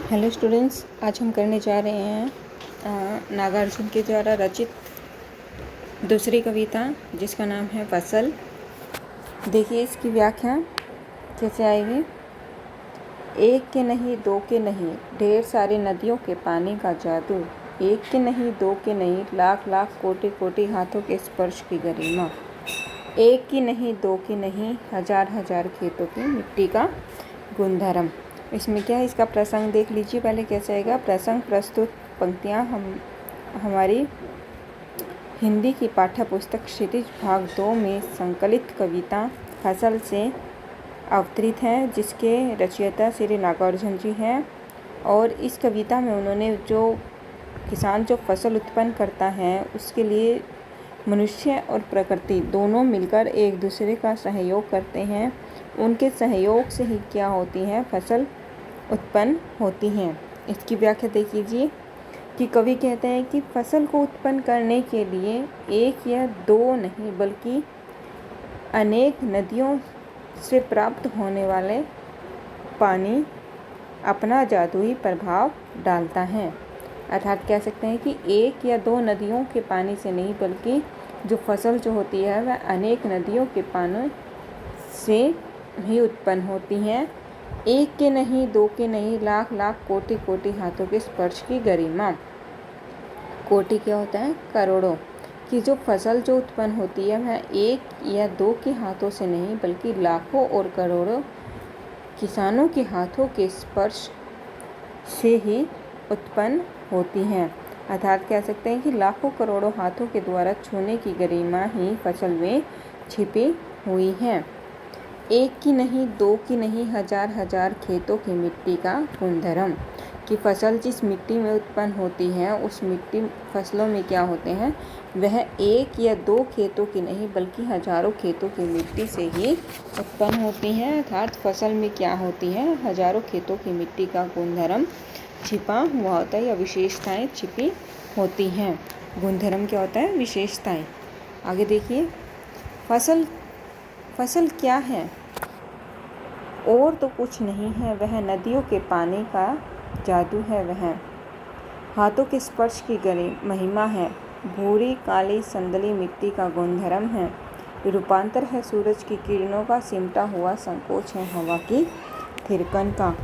Hello students, आज हम करने जा रहे हैं नागार्जुन के द्वारा रचित दूसरी कविता जिसका नाम है फसल। देखिए इसकी व्याख्या कैसे आएगी। एक के नहीं दो के नहीं ढेर सारी नदियों के पानी का जादू, एक के नहीं दो के नहीं लाख लाख कोटि कोटि हाथों के स्पर्श की गरिमा, एक की नहीं दो की नहीं हजार हजार खेतों की मिट्टी का गुणधर्म। इसमें क्या है, इसका प्रसंग देख लीजिए पहले कैसे आएगा। प्रसंग प्रस्तुत पंक्तियाँ हमारी हिंदी की पाठ्य पुस्तक क्षितिज भाग 2 में संकलित कविता फसल से अवतरित है, जिसके रचयिता श्री नागार्जुन जी हैं। और इस कविता में उन्होंने जो किसान जो फसल उत्पन्न करता है उसके लिए मनुष्य और प्रकृति दोनों मिलकर एक दूसरे का सहयोग करते हैं। उनके सहयोग से ही क्या होती है, फसल उत्पन्न होती हैं। इसकी व्याख्या देख लीजिए कि कवि कहते हैं कि फसल को उत्पन्न करने के लिए एक या दो नहीं बल्कि अनेक नदियों से प्राप्त होने वाले पानी अपना जादुई प्रभाव डालता है। अर्थात कह सकते हैं कि एक या दो नदियों के पानी से नहीं बल्कि जो फसल जो होती है वह अनेक नदियों के पानी से ही उत्पन्न होती हैं। एक के नहीं दो के नहीं लाख लाख कोटि कोटि हाथों के स्पर्श की गरिमा। कोटि क्या होता है, करोड़ों की जो फसल जो उत्पन्न होती है वह एक या दो के हाथों से नहीं बल्कि लाखों और करोड़ों किसानों के हाथों के स्पर्श से ही उत्पन्न होती हैं। अर्थात कह सकते हैं कि लाखों करोड़ों हाथों के द्वारा छूने की गरिमा ही फसल में छिपी हुई है। एक की नहीं दो की नहीं हजार हजार खेतों की मिट्टी का गुणधर्म कि फसल जिस मिट्टी में उत्पन्न होती है उस मिट्टी फसलों में क्या होते हैं, वह एक या दो खेतों की नहीं बल्कि हजारों खेतों की मिट्टी से ही उत्पन्न होती हैं। अर्थात फसल में क्या होती है, हजारों खेतों की मिट्टी का गुणधर्म छिपा हुआ होता है या विशेषताएं छिपी होती हैं। गुणधर्म क्या होता है, विशेषताएं। आगे देखिए, फसल क्या है, और तो कुछ नहीं है, वह नदियों के पानी का जादू है, वह हाथों के स्पर्श की महिमा है, भूरी काली संदली मिट्टी का गुणधर्म है, रूपांतर है सूरज की किरणों का, सिमटा हुआ संकोच है हवा की थिरकन का।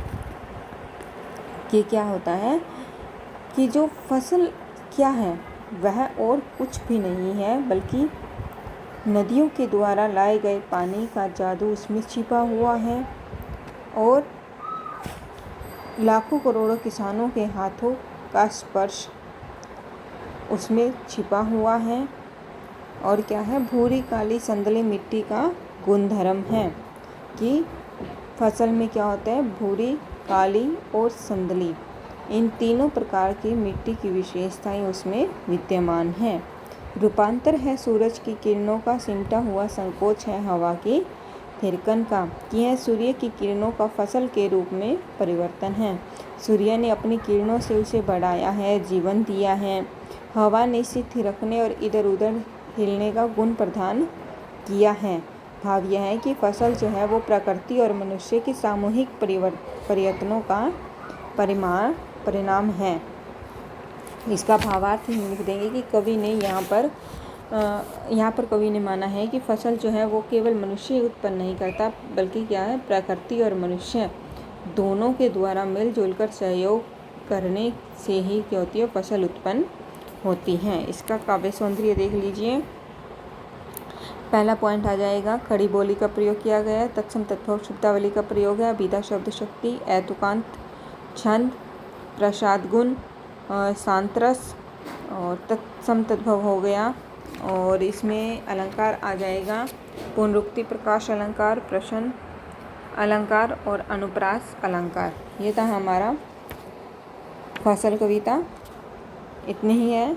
कि क्या होता है कि जो फसल क्या है वह और कुछ भी नहीं है बल्कि नदियों के द्वारा लाए गए पानी का जादू उसमें छिपा हुआ है और लाखों करोड़ों किसानों के हाथों का स्पर्श उसमें छिपा हुआ है। और क्या है, भूरी काली संदली मिट्टी का गुणधर्म है कि फसल में क्या होता है, भूरी काली और संदली, इन तीनों प्रकार की मिट्टी की विशेषताएं उसमें विद्यमान है। रूपांतर है सूरज की किरणों का, सिमटा हुआ संकोच है हवा की थिरकन का कि यह सूर्य की किरणों का फसल के रूप में परिवर्तन है। सूर्य ने अपनी किरणों से उसे बढ़ाया है, जीवन दिया है। हवा ने इसे थिरकने और इधर उधर हिलने का गुण प्रदान किया है। भाव यह है कि फसल जो है वो प्रकृति और मनुष्य की सामूहिक प्रयत्नों का परिणाम है। इसका भावार्थ हम लिख देंगे कि कवि ने यहाँ पर कवि ने माना है कि फसल जो है वो केवल मनुष्य उत्पन्न नहीं करता बल्कि क्या है, प्रकृति और मनुष्य दोनों के द्वारा मिलजुल कर सहयोग करने से ही क्या होती है, फसल उत्पन्न होती है। इसका काव्य सौंदर्य देख लीजिए। पहला पॉइंट आ जाएगा, खड़ी बोली का प्रयोग किया गया है, तत्सम तद्भव शब्दावली का प्रयोग है, अभिधा शब्द शक्ति, ऐतुकांत, छंद, प्रसाद गुण, सांतरस और तत्सम तद्भव हो गया। और इसमें अलंकार आ जाएगा, पुनरुक्ति प्रकाश अलंकार, प्रश्न अलंकार और अनुप्रास अलंकार। ये था हमारा फसल कविता। इतनी ही है।